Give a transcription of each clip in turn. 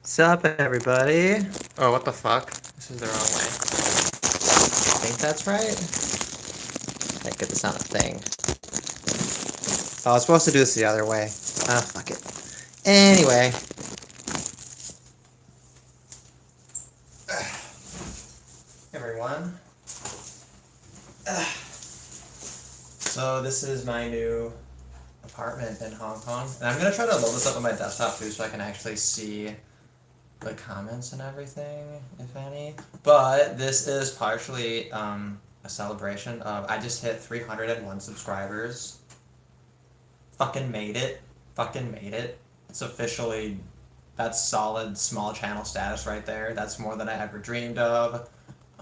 Sup, everybody? Oh, what the fuck? This is the wrong way. I think that's right. Can't get this on a thing. Oh, I was supposed to do this the other way. Ah, fuck it. Anyway. Everyone. So this is my new apartment in Hong Kong. And I'm gonna try to load this up on my desktop too so I can actually see the comments and everything, if any. But this is partially a celebration of I just hit 301 subscribers. Fucking made it. Fucking made it. It's officially, that's solid small channel status right there. That's more than I ever dreamed of.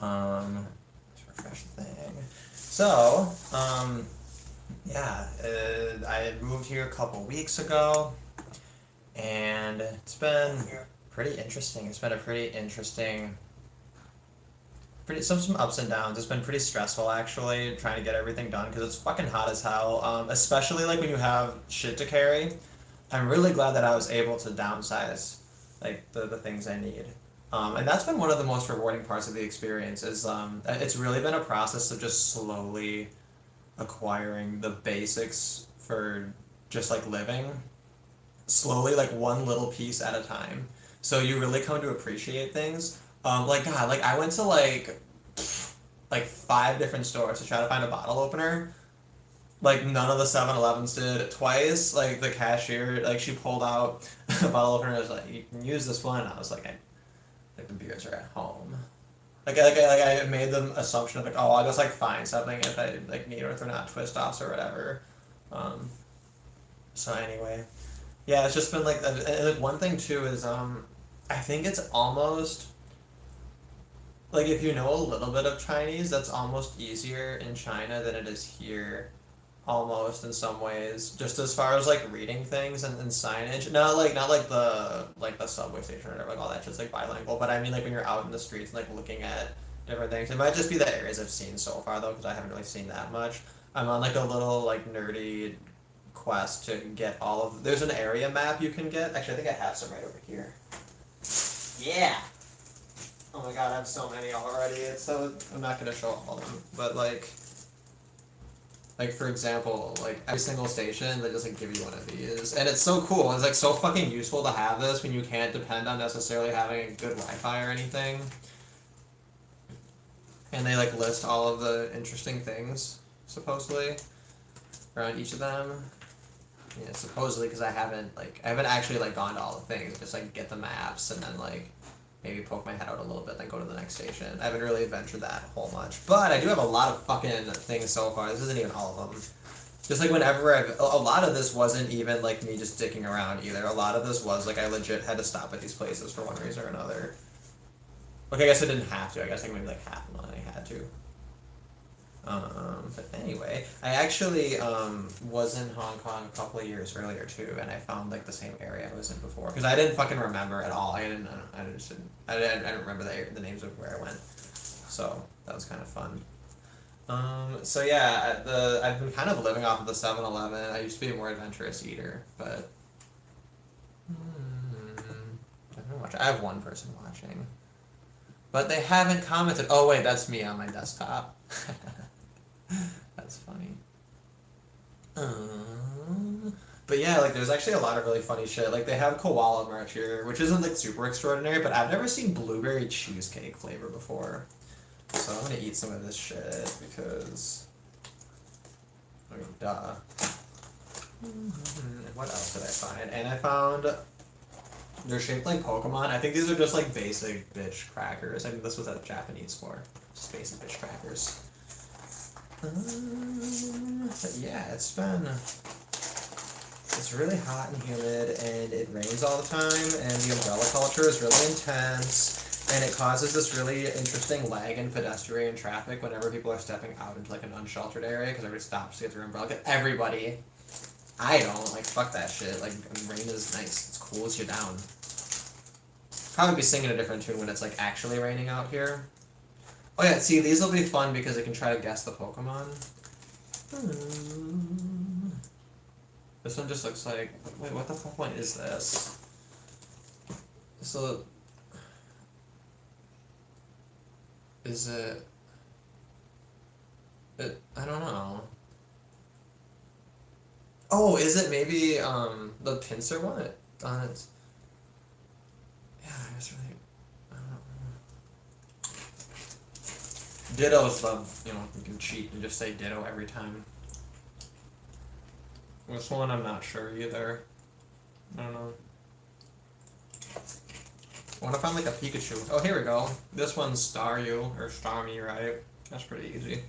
Let's refresh the thing. So, yeah, I moved here a couple weeks ago, and it's been pretty interesting. It's been a pretty interesting, some ups and downs. It's been pretty stressful actually, trying to get everything done because it's fucking hot as hell. Especially like when you have shit to carry. I'm really glad that I was able to downsize like the things I need. And that's been one of the most rewarding parts of the experience is it's really been a process of just slowly acquiring the basics for just like living slowly, like one little piece at a time. So you really come to appreciate things. Like God, like I went to like 5 different stores to try to find a bottle opener. Like none of the 7-Elevens did. Twice, like the cashier, like she pulled out a bottle opener and was like, "You can use this one." I was like, like the beers are at home. I made the assumption of like, oh, I'll just like find something if I like need or if they're not twist offs or whatever. So anyway, yeah, it's just been like, and one thing too is I think it's almost like if you know a little bit of Chinese, that's almost easier in China than it is here. Almost in some ways, just as far as like reading things and signage. Not like the subway station or whatever, like all that shit's like bilingual. But I mean like when you're out in the streets and like looking at different things. It might just be the areas I've seen so far though, because I haven't really seen that much. I'm on like a little like nerdy quest to get all of. There's an area map you can get. Actually, I think I have some right over here. Yeah. Oh my god, I have so many already. It's so I'm not gonna show all of them, but like for example, like every single station they just like give you one of these, and it's so cool. It's like so fucking useful to have this when you can't depend on necessarily having a good Wi-Fi or anything. And they like list all of the interesting things supposedly around each of them. Yeah, supposedly because I haven't actually like gone to all the things. Just like get the maps and then like maybe poke my head out a little bit, then go to the next station. I haven't really adventured that whole much. But I do have a lot of fucking things so far. This isn't even all of them. Just like whenever a lot of this wasn't even like me just dicking around either. A lot of this was like I legit had to stop at these places for one reason or another. Okay, I guess I didn't have to. I guess like maybe like half of them I had to. But anyway, I actually was in Hong Kong a couple of years earlier too, and I found like the same area I was in before because I didn't fucking remember at all. I didn't remember the names of where I went, so that was kind of fun. So yeah, I've been kind of living off of the 7-Eleven. I used to be a more adventurous eater, but I have one person watching, but they haven't commented. Oh wait, that's me on my desktop. That's funny. But yeah, like there's actually a lot of really funny shit. Like they have koala merch here, which isn't like super extraordinary, but I've never seen blueberry cheesecake flavor before. So I'm gonna eat some of this shit because, I mean, duh. What else did I find? And I found they're shaped like Pokemon. I think these are just like basic bitch crackers. I think this was at Japanese for just basic bitch crackers. But yeah, it's really hot and humid, and it rains all the time, and the umbrella culture is really intense, and it causes this really interesting lag in pedestrian traffic whenever people are stepping out into like an unsheltered area because everybody stops to get their umbrella. Everybody. I don't, like, fuck that shit. Like, rain is nice. It cools you down. Probably be singing a different tune when it's like actually raining out here. Oh yeah, see, these will be fun because I can try to guess the Pokemon. This one just looks like... Wait, what the fuck one is this? So is it? I don't know. Oh, is it maybe the pincer one? On its. Yeah, I guess really. I don't know. Ditto's the you can cheat and just say ditto every time. This one I'm not sure either. I don't know. I want to find like a Pikachu. Oh, here we go. This one's Staryu or Starmie, right? That's pretty easy.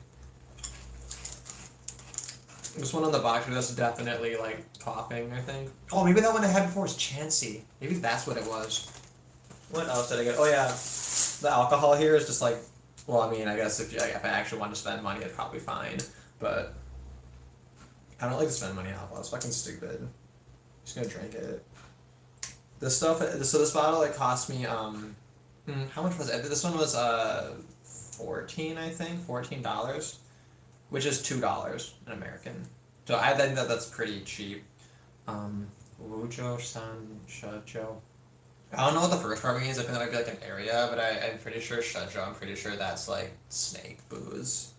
This one on the box, that's definitely like coughing, I think. Oh, maybe that one I had before was Chansey. Maybe that's what it was. What else did I get? Oh yeah, the alcohol here is just like, well, I mean, I guess if I actually wanted to spend money, I'd probably fine. But I don't like to spend money on alcohol. It's fucking stupid. I'm just gonna drink it. This stuff, so this bottle, it cost me, how much was it? This one was, 14, I think, $14, which is $2 in American. So I think that's pretty cheap. Wujo San Shoujo. I don't know what the first part means. I think that might be like an area, but I'm pretty sure Shoujo, I'm pretty sure that's like snake booze.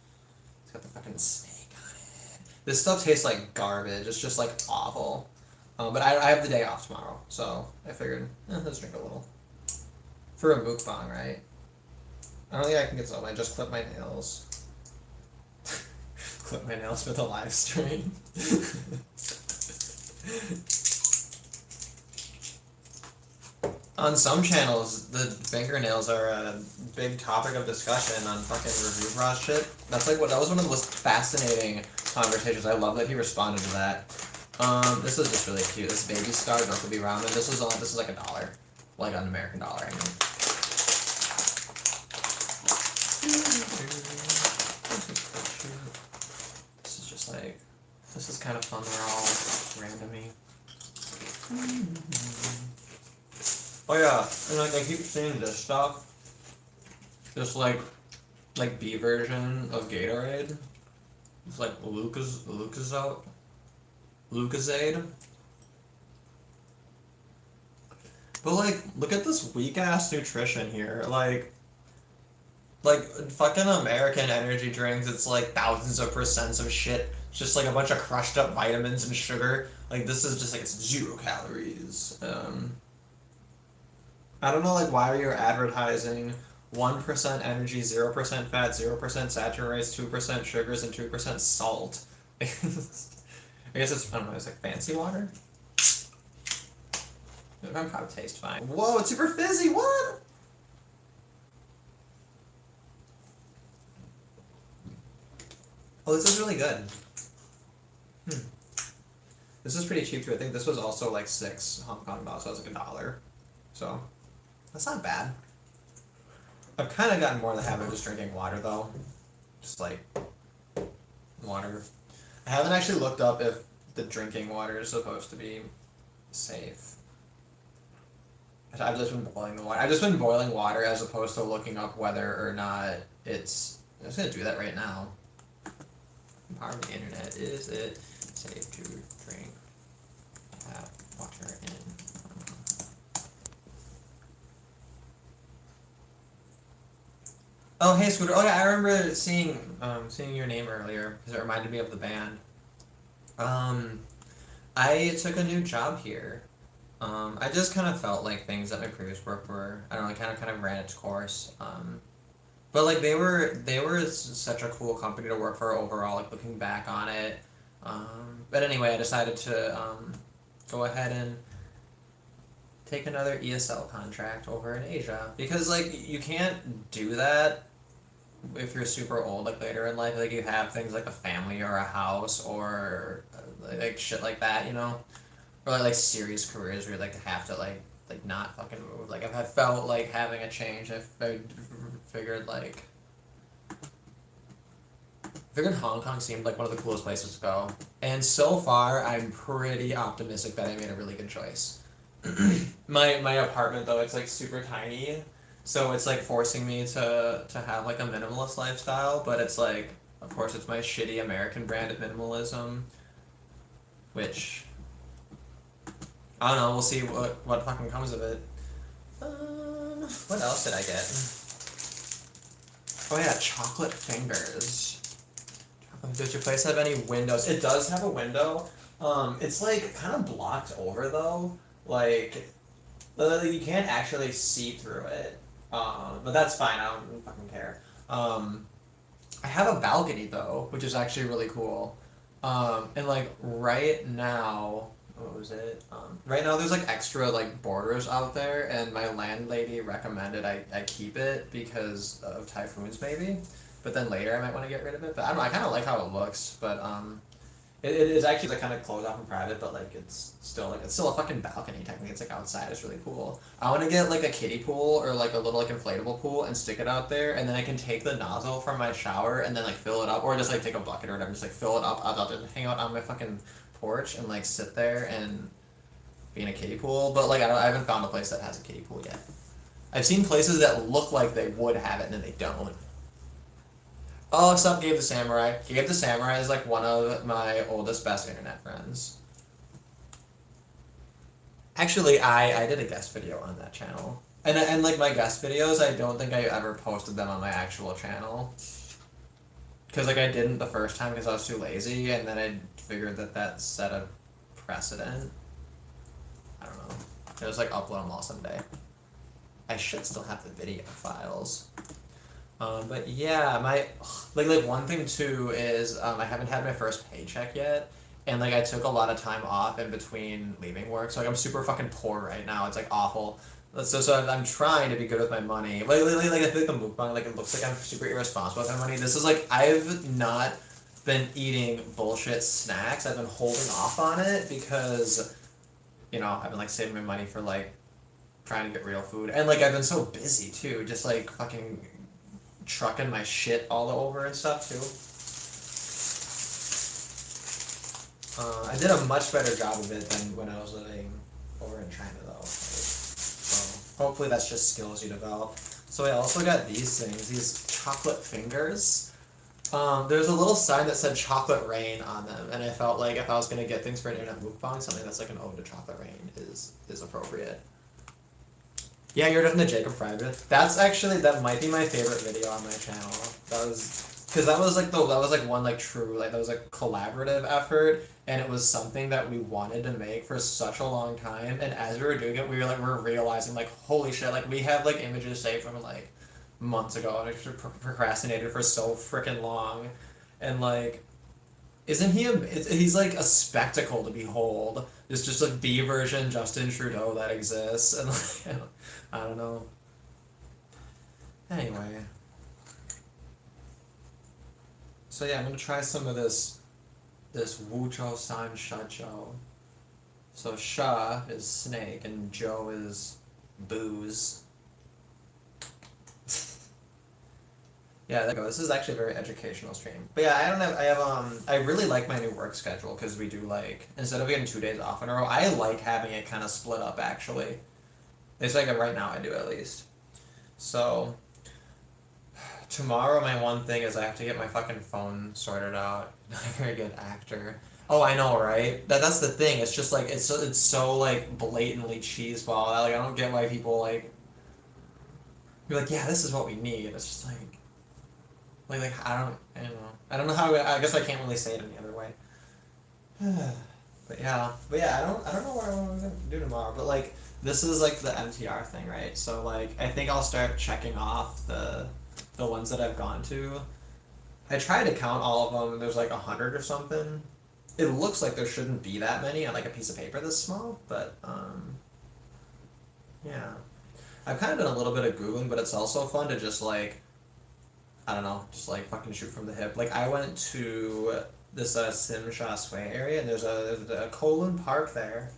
It's got the fucking snake on it. This stuff tastes like garbage. It's just like awful. But I have the day off tomorrow, so I figured, let's drink a little. For a mukbang, right? I don't think I can get some. I just clip my nails. Clip my nails for the live stream. On some channels, the fingernails are a big topic of discussion on fucking review bra shit. That was one of the most fascinating conversations. I love that he responded to that. This is just really cute. This Baby Star Dokubi Ramen. This is like $1, like an American dollar. I mean. This is just like, this is kind of fun. They're all randomy. Oh yeah, and like I keep seeing this stuff. This like B version of Gatorade. It's like Lucozade. But like, look at this weak ass nutrition here. Like fucking American energy drinks. It's like thousands of percents of shit. It's just like a bunch of crushed up vitamins and sugar. Like this is just like it's 0 calories. I don't know, like, why are you advertising 1% energy, 0% fat, 0% saturates, 2% sugars, and 2% salt? I guess it's, I don't know, it's like fancy water? It would probably taste fine. Whoa, it's super fizzy, what? Oh, this is really good. This is pretty cheap too. I think this was also like 6 Hong Kong dollars, so that was like $1. So, that's not bad. I've kind of gotten more in the habit of just drinking water though. Just like water. I haven't actually looked up if the drinking water is supposed to be safe. I've just been boiling the water. I've just been boiling water as opposed to looking up whether or not it's... I'm just going to do that right now. Pardon the internet. Is it safe to drink water in... Oh, hey, Scooter. Oh, yeah, I remember seeing your name earlier, because it reminded me of the band. I took a new job here. I just kind of felt like things at my previous work were, I don't know, kind of ran its course. But, like, they were such a cool company to work for overall, like, looking back on it. But anyway, I decided to go ahead and take another ESL contract over in Asia. Because, like, you can't do that if you're super old, like, later in life. Like, you have things like a family or a house or, like, shit like that, you know? Or, like serious careers where you, like, have to, like not fucking move. Like, if I felt like having a change, I figured, like... Hong Kong seemed like one of the coolest places to go. And so far, I'm pretty optimistic that I made a really good choice. My apartment, though, it's, like, super tiny. So it's, like, forcing me to have, like, a minimalist lifestyle. But it's, like, of course, it's my shitty American brand of minimalism. Which... I don't know, we'll see what fucking comes of it. What else did I get? Oh yeah, chocolate fingers. Does your place have any windows? It does have a window. It's like kind of blocked over though. Like, you can't actually see through it. But that's fine. I don't fucking care. I have a balcony though, which is actually really cool. And like right now, what was it? Right now there's like extra like borders out there, and my landlady recommended I keep it because of typhoons maybe. But then later I might want to get rid of it. But I don't know. I kind of like how it looks, but it is actually like kind of closed off and private, but like it's still a fucking balcony technically. It's like outside. It's really cool. I want to get like a kiddie pool or like a little like inflatable pool and stick it out there, and then I can take the nozzle from my shower and then like fill it up, or just like take a bucket or whatever, just like fill it up out there, and hang out on my fucking porch and like sit there and be in a kiddie pool. But like I haven't found a place that has a kiddie pool yet. I've seen places that look like they would have it and then they don't. Oh, what's up, Gabe the Samurai? Gabe the Samurai is like one of my oldest, best internet friends. Actually, I did a guest video on that channel. And like my guest videos, I don't think I ever posted them on my actual channel. Because like I didn't the first time because I was too lazy, and then I figured that set a precedent. I don't know. I just like upload them all someday. I should still have the video files. But yeah, my like one thing too is I haven't had my first paycheck yet, and like I took a lot of time off in between leaving work, so like I'm super fucking poor right now. It's like awful. So I'm trying to be good with my money. Like I feel like the mukbang, like it looks like I'm super irresponsible with my money. This is like I've not been eating bullshit snacks. I've been holding off on it because, you know, I've been like saving my money for like trying to get real food, and like I've been so busy too, just like fucking trucking my shit all over and stuff too. I did a much better job of it than when I was living over in China though. So hopefully that's just skills you develop. So I also got these things, these chocolate fingers. There's a little sign that said chocolate rain on them, and I felt like if I was gonna get things for an internet mukbang, something that's like an ode to chocolate rain is appropriate. Yeah, you're doing the Jacob Fry bit. That might be my favorite video on my channel. That was like one like true, like that was a collaborative effort, and it was something that we wanted to make for such a long time, and as we were doing it, we're realizing like, holy shit, like we have like images saved from like months ago, and I procrastinated for so freaking long, and like, isn't he he's like a spectacle to behold. It's just like B version Justin Trudeau that exists, and like, I don't know. Anyway. So yeah, I'm gonna try some of this Wucho San Shacho. So Sha is snake and Joe is booze. Yeah, there you go. This is actually a very educational stream. But yeah, I really like my new work schedule because we do like, instead of getting 2 days off in a row, I like having it kind of split up actually. It's like right now I do at least. So, tomorrow my one thing is I have to get my fucking phone sorted out. Not a very good actor. Oh, I know, right? That's the thing. It's just like, it's so like blatantly cheeseball. Like I don't get why people like, be like, yeah, this is what we need. It's just like I don't know how. I guess I can't really say it any other way. But yeah, I don't know what I'm gonna do tomorrow. But like this is like the MTR thing, right? So like I think I'll start checking off the ones that I've gone to. I tried to count all of them. There's like 100 or something. It looks like there shouldn't be that many on like a piece of paper this small, but yeah. I've kind of done a little bit of Googling, but it's also fun to just like, I don't know, just like fucking shoot from the hip. Like I went to this Sim Sha Sui area, and there's a Kowloon Park there.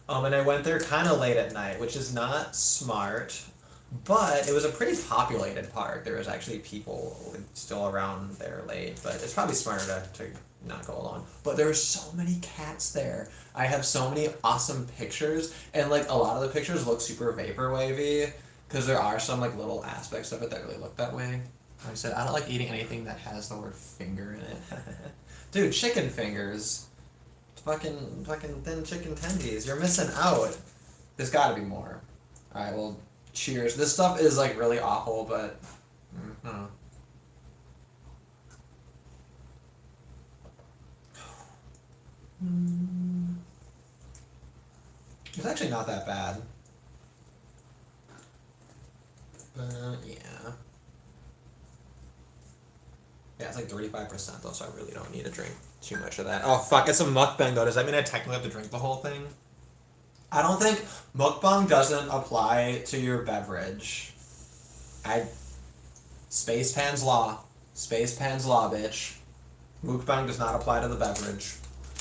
And I went there kind of late at night, which is not smart, but it was a pretty populated park. There was actually people still around there late, but it's probably smarter to not go alone. But there were so many cats there. I have so many awesome pictures, and like a lot of the pictures look super vaporwavy, because there are some like little aspects of it that really look that way. Like I said, I don't like eating anything that has the word finger in it. Dude, chicken fingers. Fucking thin chicken tendies. You're missing out. There's gotta be more. Alright, well, Cheers. This stuff is like really awful, but mm, it's actually not that bad. But yeah. Yeah, it's like 35% though, so I really don't need to drink too much of that. Oh fuck, it's a mukbang though. Does that mean I technically have to drink the whole thing? I don't think mukbang doesn't apply to your beverage. I Space Pan's law. Space Pan's law, bitch. Mukbang does not apply to the beverage.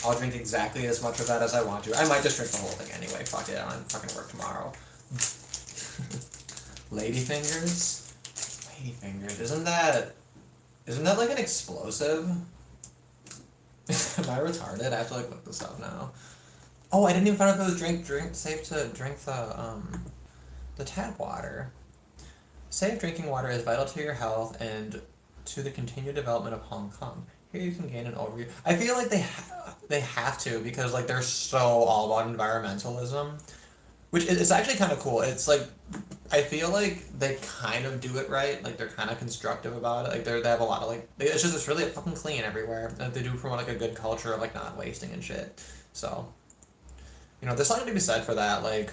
I'll drink exactly as much of that as I want to. I might just drink the whole thing anyway. Fuck it, I'm fucking work tomorrow. Ladyfingers? Ladyfingers. Isn't that like an explosive? Am I retarded? I have to like look this up now. Oh, I didn't even find out if it was safe to drink the tap water. Safe drinking water is vital to your health and to the continued development of Hong Kong. Here you can gain an overview. I feel like they have to because like they're so all about environmentalism, which is actually kind of cool. It's like I feel like they kind of do it right. Like they're kind of constructive about it. Like they have a lot of like it's really fucking clean everywhere. And they do promote like a good culture of like not wasting and shit. So, there's something to be said for that. Like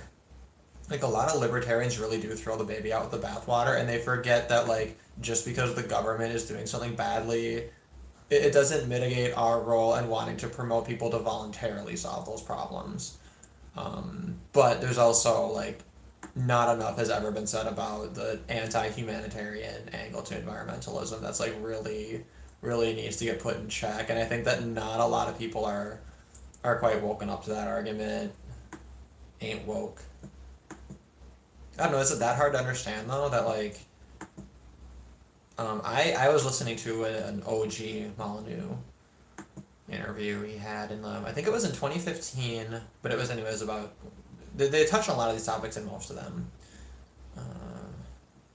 a lot of libertarians really do throw the baby out with the bathwater, and they forget that like just because the government is doing something badly, it doesn't mitigate our role in wanting to promote people to voluntarily solve those problems. But there's also like not enough has ever been said about the anti-humanitarian angle to environmentalism that's like really, really needs to get put in check. And I think that not a lot of people are quite woken up to that argument. Ain't woke. I don't know, is it that hard to understand though that like I was listening to an OG Molyneux interview he had in I think it was in 2015, but it was anyways about they touched on a lot of these topics in most of them. I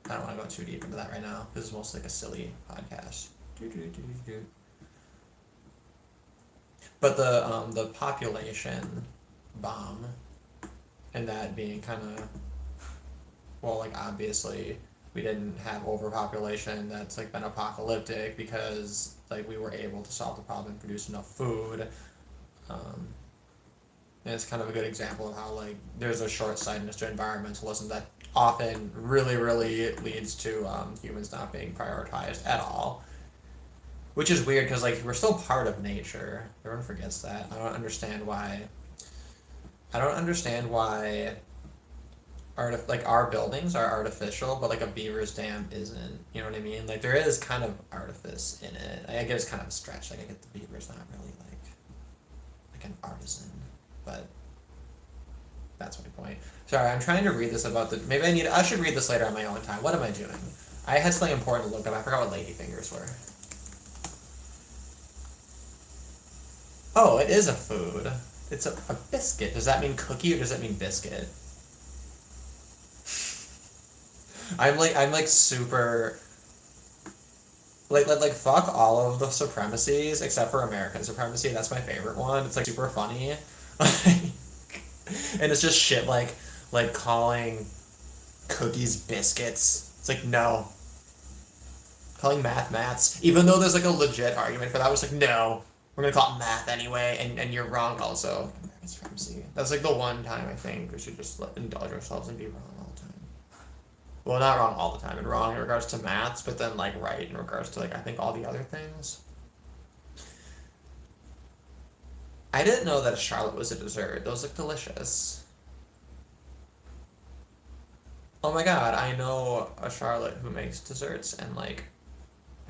don't want to go too deep into that right now. This is mostly like a silly podcast. But the population bomb and that being kind of like obviously we didn't have overpopulation that's like been apocalyptic because like we were able to solve the problem and produce enough food. And it's kind of a good example of how like there's a short-sightedness to environmentalism that often really, really leads to humans not being prioritized at all. Which is weird because like we're still part of nature. Everyone forgets that. I don't understand why our buildings are artificial, but like a beaver's dam isn't. You know what I mean? Like there is kind of artifice in it. I get it's kind of a stretch. Like I get the beaver's not really like an artisan, but that's my point. Sorry, I'm trying to read this about maybe I should read this later on my own time. What am I doing? I had something important to look up. I forgot what ladyfingers were. Oh, it is a food. It's a biscuit. Does that mean cookie or does that mean biscuit? I'm like super like fuck all of the supremacies except for American supremacy. That's my favorite one. It's like super funny. And it's just shit like calling cookies biscuits. It's like no. Calling maths. Even though there's like a legit argument for that, I was like, no. We're gonna call it math anyway, and you're wrong also. American supremacy. That's like the one time I think we should just indulge ourselves and be wrong all the time. Well, not wrong all the time, and wrong in regards to maths, but then like right in regards to like I think all the other things. I didn't know that a Charlotte was a dessert. Those look delicious. Oh my god, I know a Charlotte who makes desserts, and like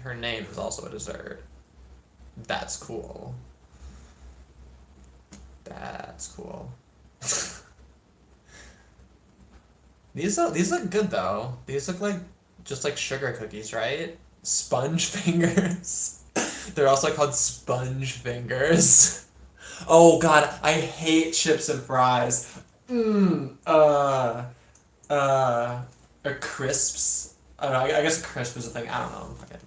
her name is also a dessert. That's cool. That's cool. These look good though. These look like just like sugar cookies, right? Sponge fingers. They're also called sponge fingers. Oh god, I hate chips and fries. Or crisps. I don't know. I guess a crisp is a thing. I don't know. Okay.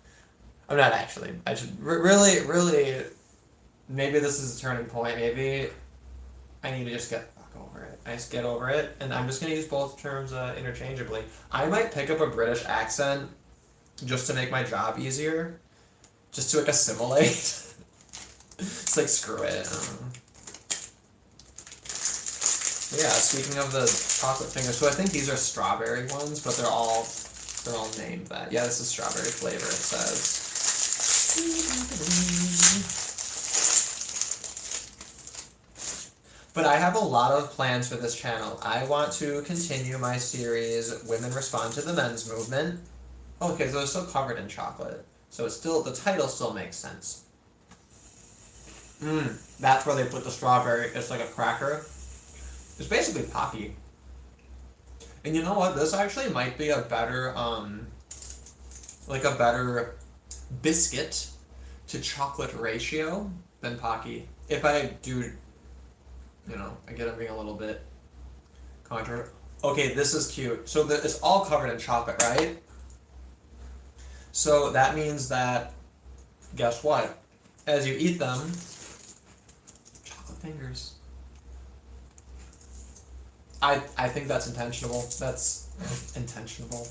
I'm not actually. I should really. Maybe this is a turning point. Maybe I need to just get the fuck over it. Nice, get over it. And I'm just gonna use both terms interchangeably. I might pick up a British accent just to make my job easier, just to like assimilate. It's like screw it. Yeah, speaking of the chocolate fingers, so I think these are strawberry ones, but they're all named that. Yeah, this is strawberry flavor, it says. But I have a lot of plans for this channel. I want to continue my series, Women Respond to the Men's Movement. Oh, okay, so it's still covered in chocolate. So it's still, the title still makes sense. That's where they put the strawberry. It's like a cracker. It's basically Pocky. And you know what? This actually might be a better, like a better biscuit to chocolate ratio than Pocky. If I do, you know, again, I'm being a little bit controversial. Okay, this is cute. So it's all covered in chocolate, right? So that means that, guess what? As you eat them, chocolate fingers. I think that's intentional. That's intentional.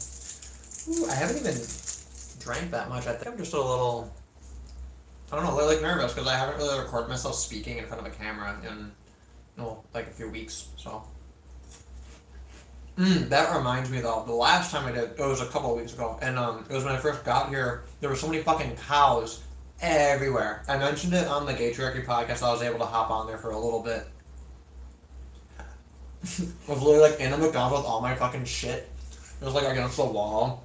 Ooh, I haven't even drank that much. I think I'm just a little, I don't know, like nervous because I haven't really recorded myself speaking in front of a camera in, like a few weeks, so. That reminds me though, the last time I did, it was a couple of weeks ago, and it was when I first got here, there were so many fucking cows everywhere. I mentioned it on the Gay Turkey podcast, I was able to hop on there for a little bit. I was literally like in a McDonald's with all my fucking shit. It was like against the wall.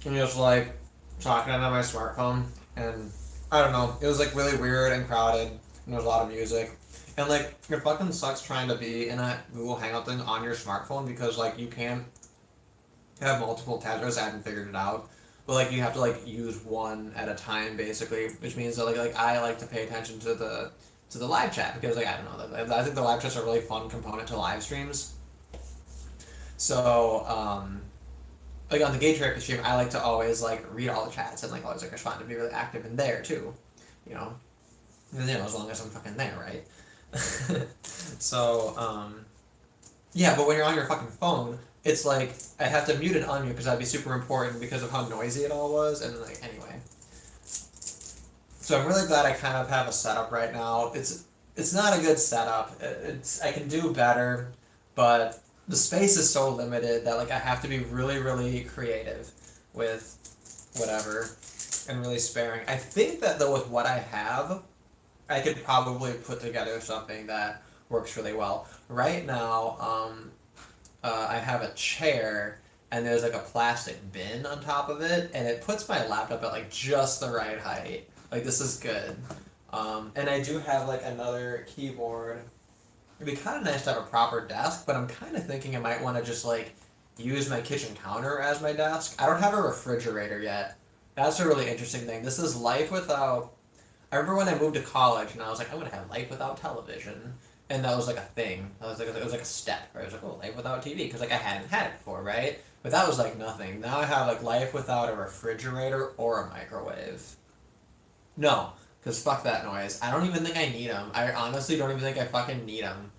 And just like talking on my smartphone. And I don't know. It was like really weird and crowded. And there was a lot of music. And like it fucking sucks trying to be in a Google Hangout thing on your smartphone because like you can't have multiple tabs. I haven't figured it out. But like you have to like use one at a time basically. Which means that like I like to pay attention to the live chat because like I don't know, I think the live chat's a really fun component to live streams. So like on the Gay Turkey stream, I like to always like read all the chats and like always like respond to be really active in there too, you know. And you know, as long as I'm fucking there, right? So yeah, but when you're on your fucking phone, it's like I have to mute and unmute because that'd be super important because of how noisy it all was, and like anyway. So I'm really glad I kind of have a setup right now. It's not a good setup. I can do better, but the space is so limited that like I have to be really, really creative with whatever and really sparing. I think that though with what I have, I could probably put together something that works really well. Right now, I have a chair and there's like a plastic bin on top of it, and it puts my laptop at like just the right height. Like this is good. And I do have like another keyboard. It'd be kind of nice to have a proper desk, but I'm kind of thinking I might want to just like use my kitchen counter as my desk. I don't have a refrigerator yet. That's a really interesting thing. This is life without. I remember when I moved to college and I was like, I'm gonna have life without television, and that was like a thing. That was like it was like a step. Right? I was like, oh, life without TV, because like I hadn't had it before, right? But that was like nothing. Now I have like life without a refrigerator or a microwave. No, because fuck that noise. I don't even think I need them. I honestly don't even think I fucking need them.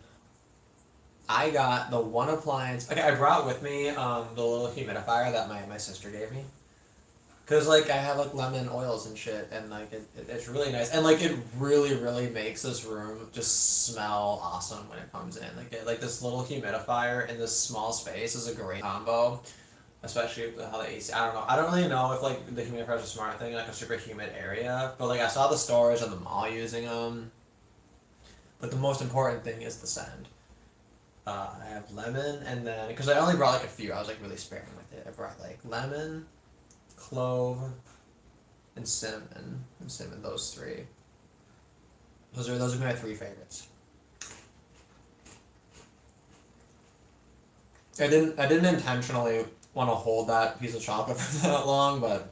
I got the one appliance. Okay, I brought with me the little humidifier that my sister gave me. Because like I have like lemon oils and shit, and like it's really nice. And like it really, really makes this room just smell awesome when it comes in. Like this little humidifier in this small space is a great combo. Especially with how the AC, I don't know. I don't really know if like the humidifier is a smart thing, like a super humid area. But like I saw the stores and the mall using them. But the most important thing is the scent. I have lemon, and then because I only brought like a few, I was like really sparing with it. I brought like lemon, clove, and cinnamon. Those three. Those are my three favorites. I didn't intentionally want to hold that piece of chocolate for that long, but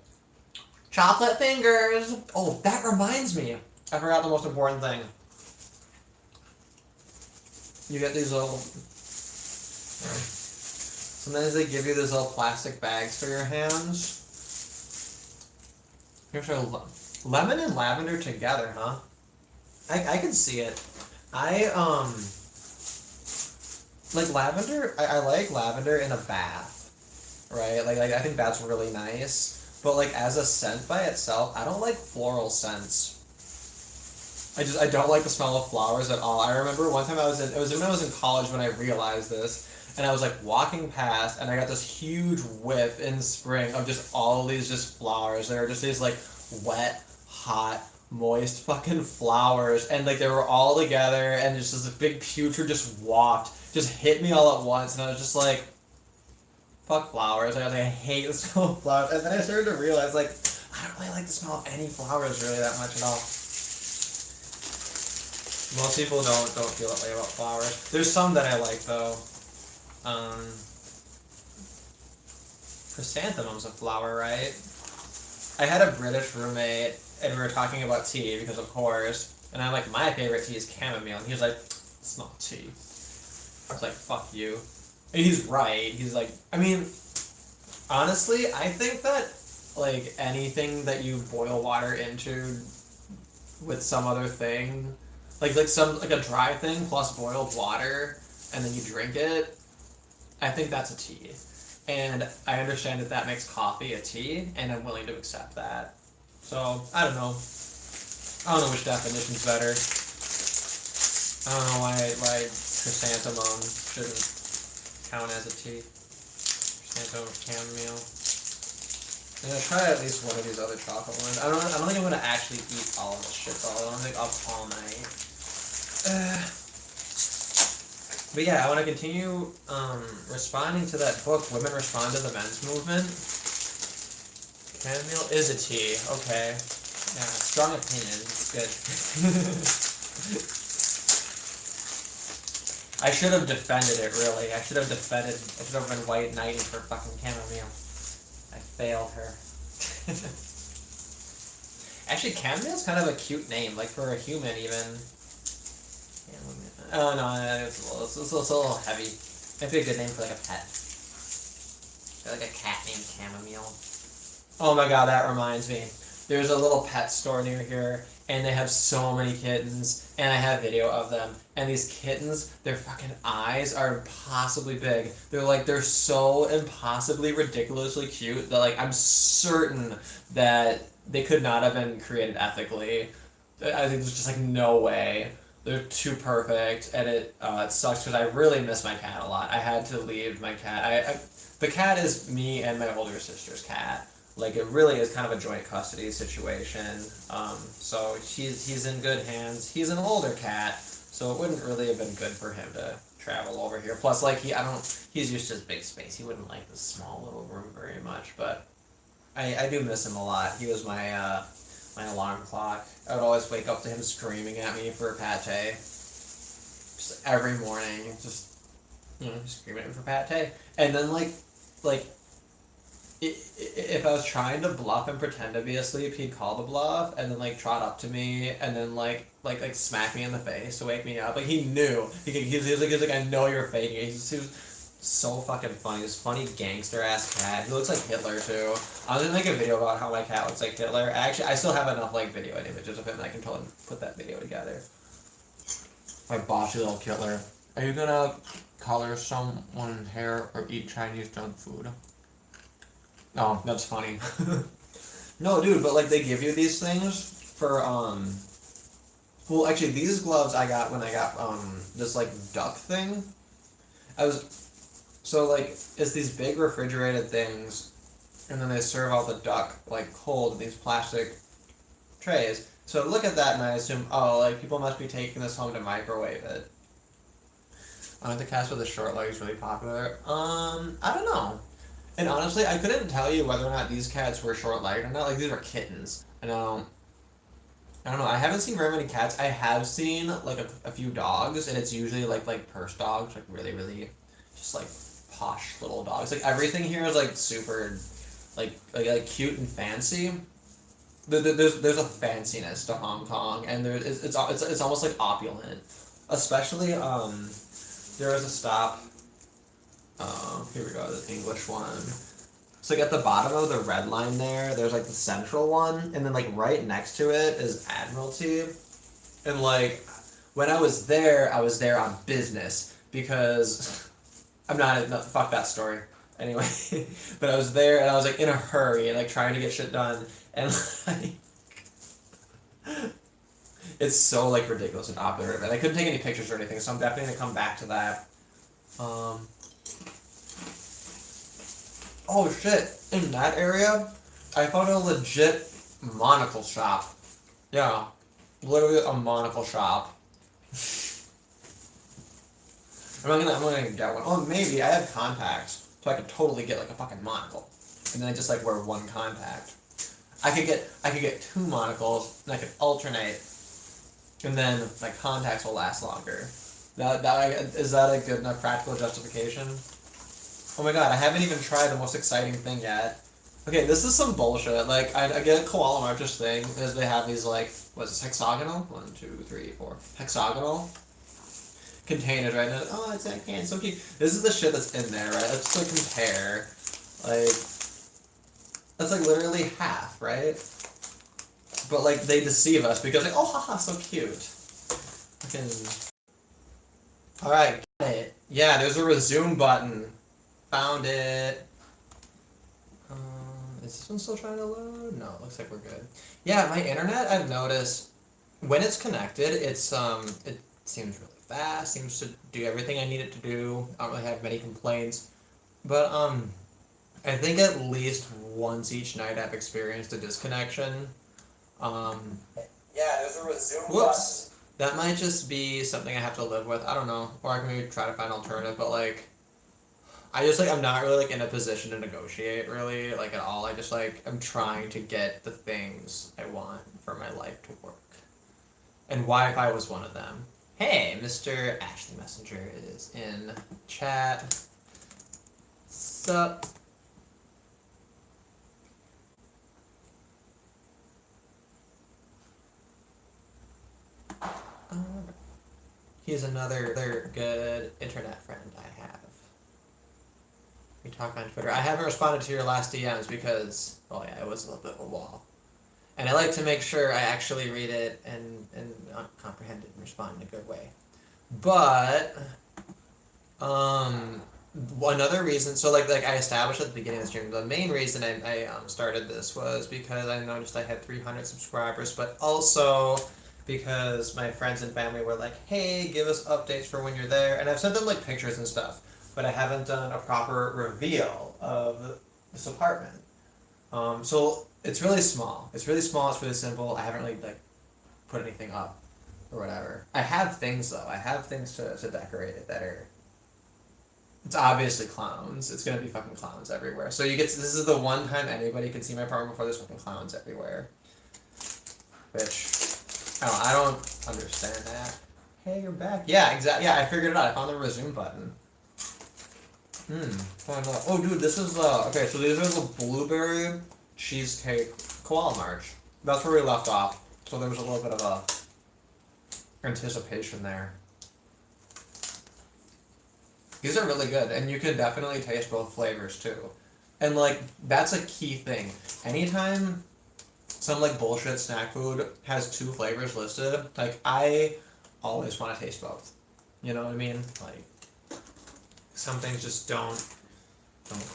chocolate fingers. Oh, that reminds me. I forgot the most important thing. You get these little. Sometimes they give you these little plastic bags for your hands. Here's lemon and lavender together, huh? I can see it. like lavender, I like lavender in a bath, right? Like I think that's really nice. But like as a scent by itself, I don't like floral scents. I don't like the smell of flowers at all. I remember one time it was when I was in college when I realized this, and I was like walking past, and I got this huge whiff in spring of just all of these just flowers. There were just these like wet, hot, moist fucking flowers, and like they were all together, and just this big putrid just just hit me all at once, and I was just like, fuck flowers. I was like, I hate the smell of flowers, and then I started to realize like I don't really like the smell of any flowers really that much at all. Most people don't feel that way about flowers. There's some that I like though. Chrysanthemum's a flower, right? I had a British roommate, and we were talking about tea because of course, and I'm like, my favorite tea is chamomile, and he was like, it's not tea. I was like, fuck you. And he's right. He's like, I mean, honestly, I think that like anything that you boil water into with some other thing, like a dry thing plus boiled water, and then you drink it, I think that's a tea. And I understand that makes coffee a tea, and I'm willing to accept that. So, I don't know. I don't know which definition's better. I don't know why chrysanthemum shouldn't count as a tea. Chrysanthemum, chamomile. I'm gonna try at least one of these other chocolate ones. I don't think I'm gonna actually eat all of this shit though. I don't think up all night. But yeah, I want to continue responding to that book, Women Respond to the Men's Movement. Chamomile is a tea. Okay. Yeah, strong opinion. It's good. I should have defended it, really. I should have been white knighting for fucking chamomile. I failed her. Actually, chamomile's kind of a cute name, like for a human even. Oh no, it's a little heavy. It'd be a good name for like a pet. Like a cat named Chamomile. Oh my god, that reminds me. There's a little pet store near here, and they have so many kittens, and I have video of them. And these kittens, their fucking eyes are impossibly big. They're so impossibly ridiculously cute that like I'm certain that they could not have been created ethically. I think there's just like no way. They're too perfect, and it sucks because I really miss my cat a lot. I had to leave my cat. The cat is me and my older sister's cat. Like it really is kind of a joint custody situation. So he's in good hands. He's an older cat, so it wouldn't really have been good for him to travel over here. Plus, like he's used to his big space. He wouldn't like this small little room very much. But I do miss him a lot. He was my alarm clock. I would always wake up to him screaming at me for pate. Just every morning, just screaming at me for pate. And then if I was trying to bluff and pretend to be asleep, he'd call the bluff and then like trot up to me and then like smack me in the face to wake me up. Like he knew. He was like I know you're faking it. He was so fucking funny. This funny gangster ass cat. He looks like Hitler too. I was gonna make a video about how my cat looks like Hitler. Actually, I still have enough like video and images of him that I can totally put that video together. My bossy little Hitler. Are you gonna color someone's hair or eat Chinese junk food? Oh, that's funny. No, dude, but like they give you these things for well, actually, these gloves I got when I got this like duck thing. So like it's these big refrigerated things, and then they serve all the duck like cold in these plastic trays. So I look at that and I assume, oh, like people must be taking this home to microwave it. The cats with the short legs really popular. I don't know. And honestly, I couldn't tell you whether or not these cats were short-legged or not. Like these were kittens. I don't know. I haven't seen very many cats. I have seen like a few dogs, and it's usually like purse dogs, like really really, just like posh little dogs. Like everything here is like super, like cute and fancy. There's a fanciness to Hong Kong, and it's almost like opulent. Especially there was a stop. Here we go, the English one. So like at the bottom of the red line there's like the central one, and then like right next to it is Admiralty. And like when I was there on business because I'm not, no, fuck that story. Anyway, but I was there and I was like in a hurry and like trying to get shit done and like it's so like ridiculous and operative and I couldn't take any pictures or anything, so I'm definitely gonna come back to that. Oh shit! In that area, I found a legit monocle shop. Yeah, literally a monocle shop. I'm gonna get one. Oh, maybe I have contacts, so I could totally get like a fucking monocle, and then I just like wear one contact. I could get two monocles, and I could alternate, and then my contacts will last longer. Is that a good enough practical justification? Oh my god, I haven't even tried the most exciting thing yet. Okay, this is some bullshit. Like, I get Koala March's thing, is they have these, like, what's this, hexagonal? 1, 2, 3, 4. Hexagonal containers, right? And, oh, it's that can, so cute. This is the shit that's in there, right? Let's, like, compare. Like, that's, like, literally half, right? But, like, they deceive us because, like, oh, haha, so cute. Fucking... Alright, got it. Yeah, there's a resume button. Found it. Is this one still trying to load? No, it looks like we're good. Yeah, my internet, I've noticed, when it's connected, it's it seems really fast, seems to do everything I need it to do. I don't really have many complaints. But I think at least once each night I've experienced a disconnection. Yeah, there's a resume. Whoops. That might just be something I have to live with. I don't know. Or I can maybe try to find an alternative, but like I'm not really like in a position to negotiate really like at all. I just like I'm trying to get the things I want for my life to work. And Wi-Fi was one of them. Hey, Mr. Ashley Messenger is in chat. Sup? He's another good internet friend I have. We talk on Twitter. I haven't responded to your last DMs because, oh yeah, it was a little bit of a wall. And I like to make sure I actually read it and comprehend it and respond in a good way. But, another reason, so like I established at the beginning of the stream, the main reason I started this was because I noticed I had 300 subscribers, but also because my friends and family were like, hey, give us updates for when you're there. And I've sent them like pictures and stuff, but I haven't done a proper reveal of this apartment. So it's really small. It's really small, it's really simple. I haven't really like put anything up or whatever. I have things though. I have things to decorate it that are, it's obviously clowns. It's gonna be fucking clowns everywhere. So this is the one time anybody can see my apartment before there's fucking clowns everywhere. Which, I don't understand that. Hey, you're back. Yeah, exactly. Yeah, I figured it out. I found the resume button. Oh, dude, this is okay. So these are the blueberry cheesecake koala march. That's where we left off. So there was a little bit of a anticipation there. These are really good, and you can definitely taste both flavors too. And like that's a key thing. Anytime some like bullshit snack food has 2 flavors listed, like I always want to taste both. You know what I mean? Like some things just don't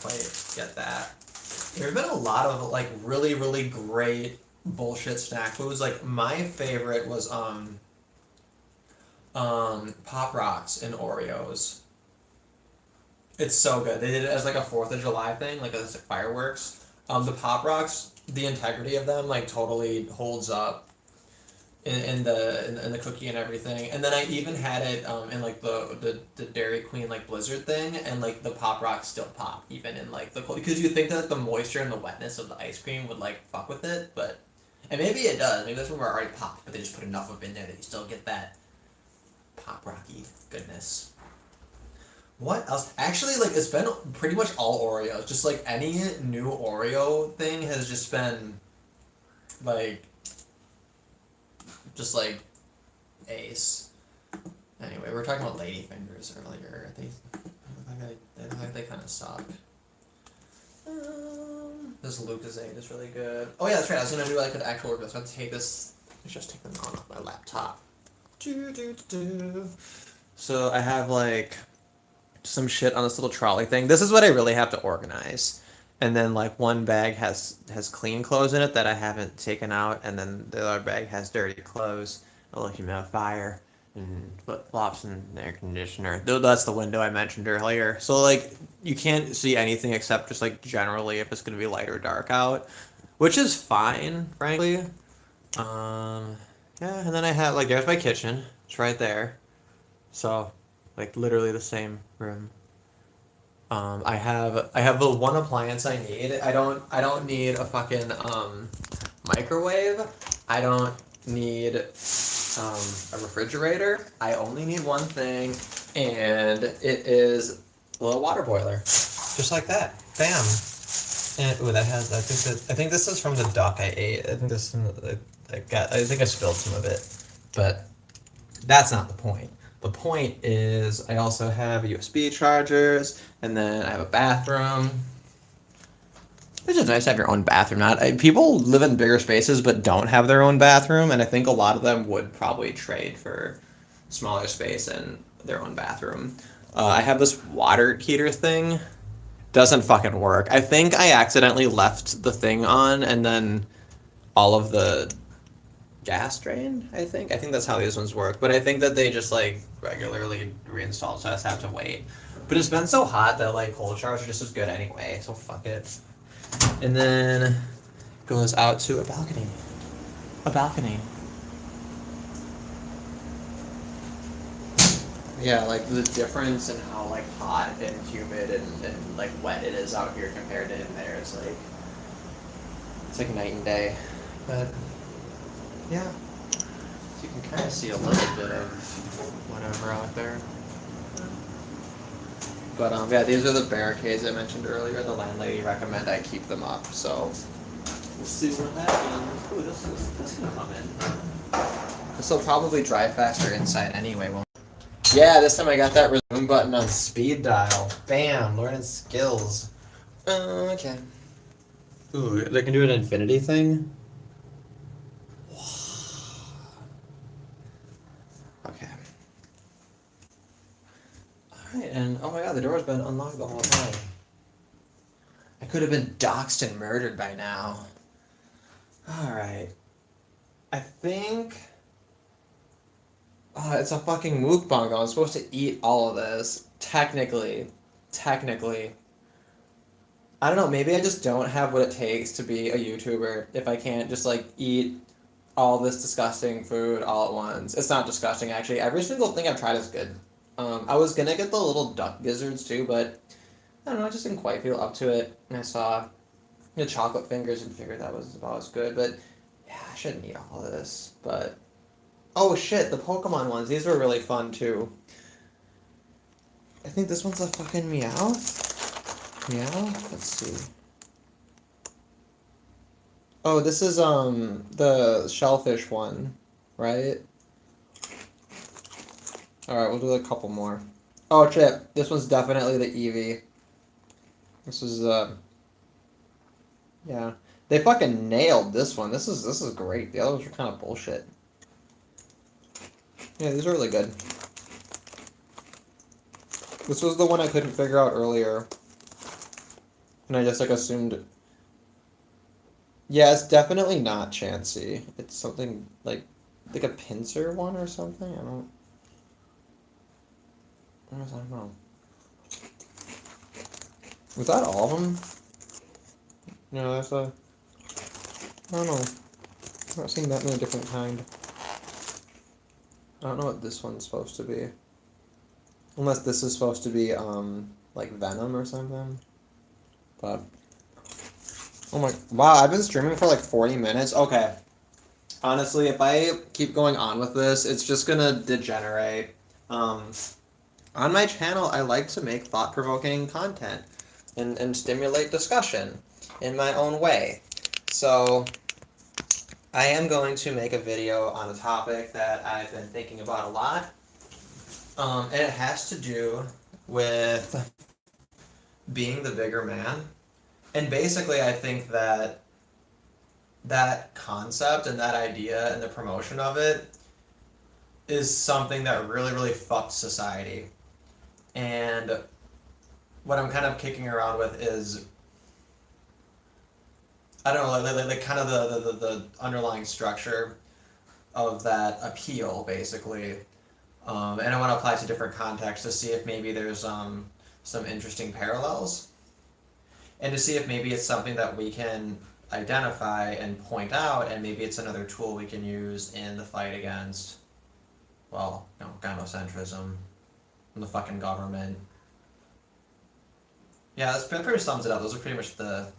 quite get that. There's been a lot of like really, really great bullshit snack foods. Like my favorite was Pop Rocks and Oreos. It's so good. They did it as like a 4th of July thing, like as like fireworks. The Pop Rocks, the integrity of them like totally holds up in the cookie and everything. And then I even had it in like the Dairy Queen like Blizzard thing, and like the Pop Rocks still pop even in like the cold, because you think that the moisture and the wetness of the ice cream would like fuck with it, but and maybe it does. Maybe that's when we're already popped, but they just put enough of it in there that you still get that Pop Rocky goodness. What else? Actually, like, it's been pretty much all Oreos. Just, like, any new Oreo thing has just been, like, just, like, ace. Anyway, we were talking about ladyfingers earlier. They kind of suck. This Lucozade is really good. Oh, yeah, that's right. I was going to do, like, an actual review. So I have to take this. Let's just take them on off my laptop. So I have like some shit on this little trolley thing. This is what I really have to organize. And then like one bag has clean clothes in it that I haven't taken out, and then the other bag has dirty clothes, a little humidifier, and flip flops and an air conditioner. Though that's the window I mentioned earlier. So like you can't see anything except just like generally if it's gonna be light or dark out, which is fine, frankly. Um, yeah, and then I have like there's my kitchen. It's right there. So like literally the same room. I have the one appliance I need. I don't need a fucking microwave. I don't need a refrigerator. I only need one thing, and it is a little water boiler, just like that. Bam. And ooh, that has. I think this is from the duck I ate. I think this. I think I spilled some of it, but that's not the point. The point is I also have USB chargers, and then I have a bathroom. It's just nice to have your own bathroom. People live in bigger spaces but don't have their own bathroom, and I think a lot of them would probably trade for smaller space and their own bathroom. I have this water heater thing. Doesn't fucking work. I think I accidentally left the thing on, and then all of the gas drain, I think that's how these ones work, but I think that they just like regularly reinstall, so I just have to wait. But it's been so hot that like cold showers are just as good anyway, so fuck it. And then goes out to a balcony. Yeah, like the difference in how like hot and humid and like wet it is out here compared to in there is like it's like night and day. But yeah, so you can kind of see a little bit of whatever out there. But yeah, these are the barricades I mentioned earlier. The landlady recommended I keep them up, so we'll see what happens. Ooh, this is gonna come in. This will probably dry faster inside anyway. Yeah, this time I got that resume button on speed dial. Bam, learning skills. Okay. Ooh, they can do an infinity thing. Okay. Alright, and oh my god, the door's been unlocked the whole time. I could have been doxxed and murdered by now. Alright. I think... Oh, it's a fucking mukbang. I'm supposed to eat all of this. Technically. I don't know, maybe I just don't have what it takes to be a YouTuber if I can't just like eat all this disgusting food all at once. It's not disgusting actually. Every single thing I've tried is good. I was gonna get the little duck gizzards too, but I don't know, I just didn't quite feel up to it. And I saw the chocolate fingers and figured that was about as good, but yeah, I shouldn't eat all of this. But oh shit, the Pokemon ones, these were really fun too. I think this one's a fucking meow. Meow? Let's see. Oh, this is the shellfish one, right? Alright, we'll do a couple more. Oh shit, this one's definitely the Eevee. This is yeah. They fucking nailed this one. This is great. The others were kind of bullshit. Yeah, these are really good. This was the one I couldn't figure out earlier. And I just like assumed. Yeah, it's definitely not Chansey. It's something like a pincer one or something. I don't know. Was that all of them? No, that's a. I don't know. I've not seen that many different kind. I don't know what this one's supposed to be. Unless this is supposed to be like Venom or something. But oh my wow, I've been streaming for like 40 minutes. Okay. Honestly, if I keep going on with this, it's just gonna degenerate. On my channel, I like to make thought-provoking content and stimulate discussion in my own way. So I am going to make a video on a topic that I've been thinking about a lot. And it has to do with being the bigger man. And basically, I think that that concept and that idea and the promotion of it is something that really, really fucked society. And what I'm kind of kicking around with is, I don't know, like kind of the underlying structure of that appeal, basically. And I want to apply it to different contexts to see if maybe there's some interesting parallels, and to see if maybe it's something that we can identify and point out, and maybe it's another tool we can use in the fight against, well, gynocentrism, and the fucking government. Yeah, that pretty sums it up. Those are pretty much the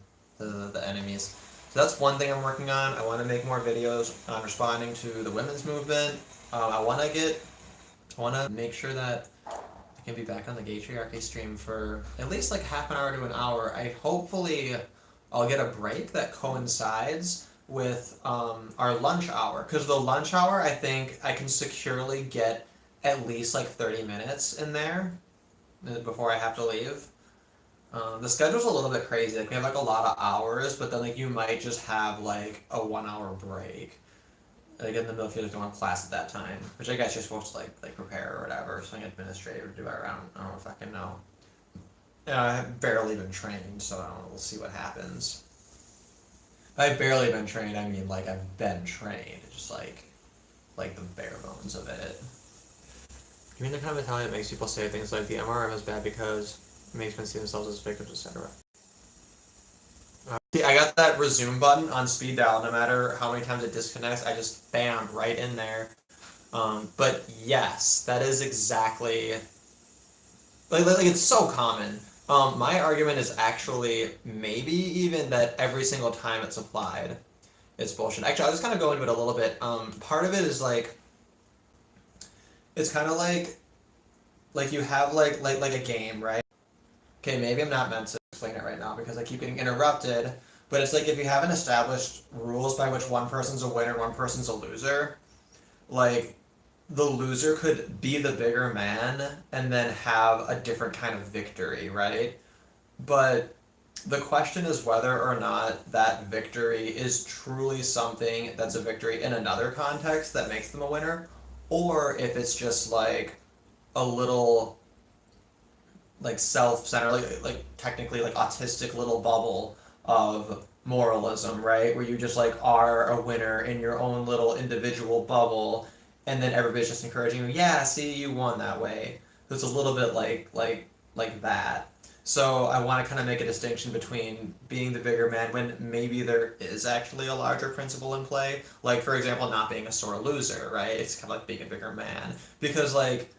enemies. So that's one thing I'm working on. I want to make more videos on responding to the women's movement. I want to make sure that I can be back on the Gaytriarchy stream for at least like half an hour to an hour. I'll get a break that coincides with our lunch hour, because the lunch hour, I think I can securely get at least like 30 minutes in there before I have to leave. The schedule's a little bit crazy. Like we have like a lot of hours, but then like you might just have like a 1 hour break, like in the middle if you don't have class at that time, which I guess you're supposed to like prepare or whatever, something administrative to do. I don't know if I can know. I have barely been trained, so I don't know. We'll see what happens. I've barely been trained. I mean, like I've been trained, just like the bare bones of it. You mean the kind of mentality that makes people say things like the MRM is bad because it makes men see themselves as victims, etc. I got that resume button on speed dial. No matter how many times it disconnects, I just bam right in there. But yes, that is exactly like it's so common. My argument is actually maybe even that every single time it's applied, it's bullshit. Actually, I'll just kind of go into it a little bit. Part of it is like, it's kind of like you have like a game, right? Okay, maybe I'm not meant to explain it right now because I keep getting interrupted. But it's like if you haven't established rules by which one person's a winner, one person's a loser, like the loser could be the bigger man and then have a different kind of victory, right? But the question is whether or not that victory is truly something that's a victory in another context that makes them a winner, or if it's just like a little like self-centered, like technically like autistic little bubble of moralism, right? Where you just like are a winner in your own little individual bubble, and then everybody's just encouraging you. Yeah, see, you won that way. It's a little bit like that. So I want to kind of make a distinction between being the bigger man when maybe there is actually a larger principle in play. Like for example, not being a sore loser, right? It's kind of like being a bigger man, because like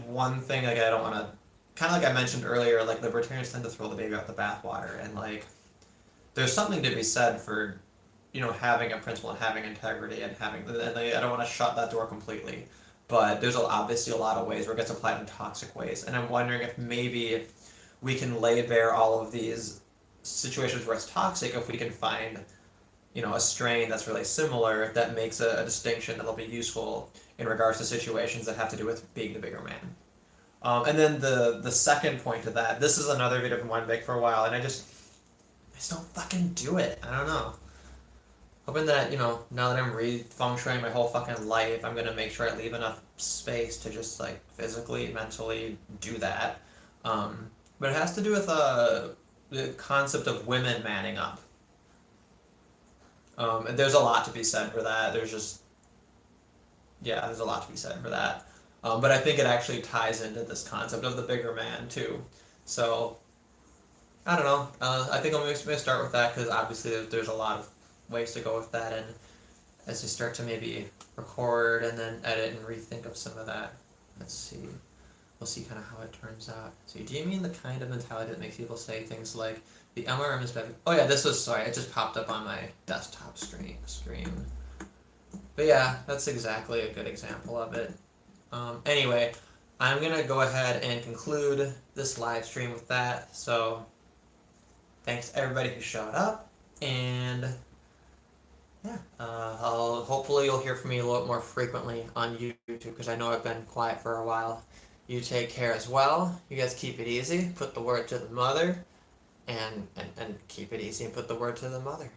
one thing like I don't want to, kind of like I mentioned earlier, like libertarians tend to throw the baby out the bathwater, and like there's something to be said for having a principle and having integrity and having, and I don't want to shut that door completely, but there's obviously a lot of ways where it gets applied in toxic ways, and I'm wondering if maybe we can lay bare all of these situations where it's toxic if we can find a strain that's really similar that makes a distinction that'll be useful in regards to situations that have to do with being the bigger man. And then the second point to that, this is another video I've been wanting to make for a while, and I just don't fucking do it. I don't know. Hoping that, now that I'm re-functioning my whole fucking life, I'm gonna make sure I leave enough space to just like physically, mentally do that. But it has to do with the concept of women manning up. And there's a lot to be said for that. There's a lot to be said for that. But I think it actually ties into this concept of the bigger man too. So, I don't know. I think I'm going to start with that because obviously there's a lot of ways to go with that, and as we start to maybe record and then edit and rethink of some of that, let's see. We'll see kind of how it turns out. So do you mean the kind of mentality that makes people say things like, the MRM is bad? Oh yeah, sorry, it just popped up on my desktop screen. But yeah, that's exactly a good example of it. Anyway, I'm going to go ahead and conclude this live stream with that. So, thanks to everybody who showed up, and yeah, hopefully you'll hear from me a little more frequently on YouTube, because I know I've been quiet for a while. You take care as well. You guys keep it easy. Put the word to the mother, and keep it easy and put the word to the mother.